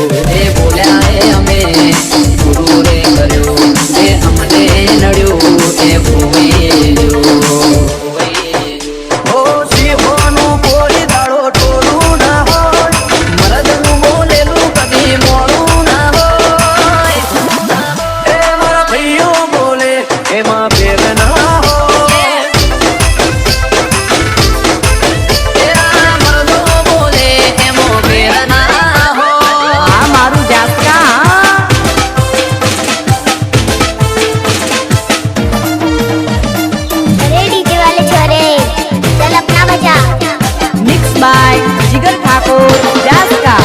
એ બોલ્યા એ અમે ગુરુ રે કર્યો એ અમને નડ્યું એ ભૂવી ગયો ઓ શિવનું કોઈ દાડો ટોળું ના હોય મરદનું બોલેલું કદી મોડું ના હોય એ મારા ભાઈઓ બોલે એમાં ફેર ના by जिगर ठाकुर जास्का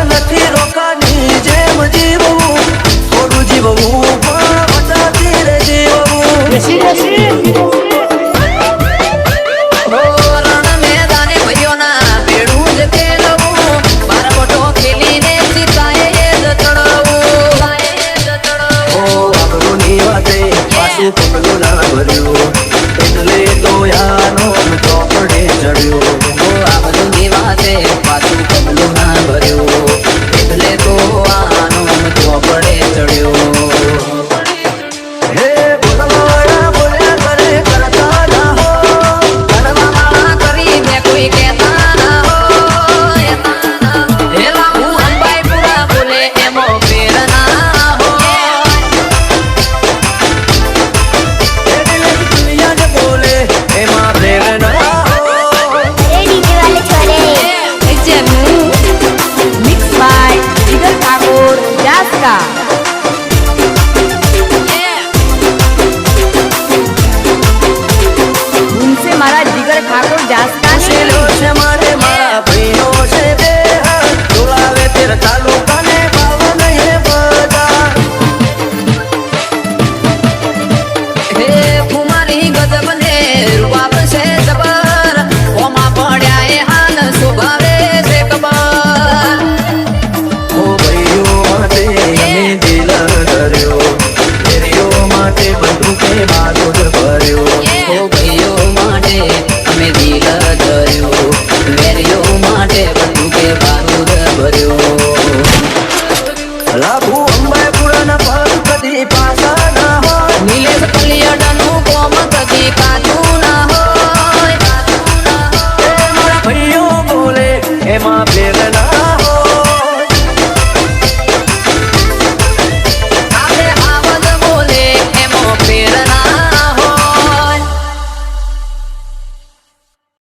નથી રોકાની જેમ જીવવું થોડું જીવવું પણ બચાતી રે જીવવું રણ મેદાને ભાઈઓના ભેડું જ ખેલવું બારવટો ખેલીને સીતાએ જ ચડવું ઓ આબરૂની વાતે પાછું પગલું ના ભર્યું એટલે તો યાનો ચોપડે ચડ્યો આ બધું ની વાતે પાછું પગલું ના ભર્યું એટલે તો આનો ચોપડે ચડ્યો હે બોલવાળા બોલ્યા કરે કરતા ના હો કરવાવાળા કરી મેં કોઈ કહેતા ના હો એલા હું અંબાઈ પૂરા બોલે એમો ફેર ના હો દુનિયા જ બોલે એમાં ફેર ના mixed by जिगर ठाकुर जास्का उनसे मारा जिगर ठाकुर जास्का છે મારે મારા ભાઈઓ છે બે ડોલાવે તેર તાલુકાને પાવન હે બધા હે કુમારી ગજબને રૂપાપ છે જબર ઓમાં પડ્યા એ હાલ સ્વભાવે છે કબર ઓ ભાઈઓ માટે અમે દિલ ધર્યો ફેરીઓ માટે બંદૂકે બારૂદ ભર્યો ઓ ભાઈઓ માટે અમે દિલ ધર્યો ફેરીઓ માટે બંદૂકે બારૂદ ભર્યો લાભુ અંબાઈપુરાના પગ કદી પાછા ના હોય નિલેશ કલિયાડાનું કોમ કદી કાચું ના હોય મારા ભાઈઓ બોલે એમાં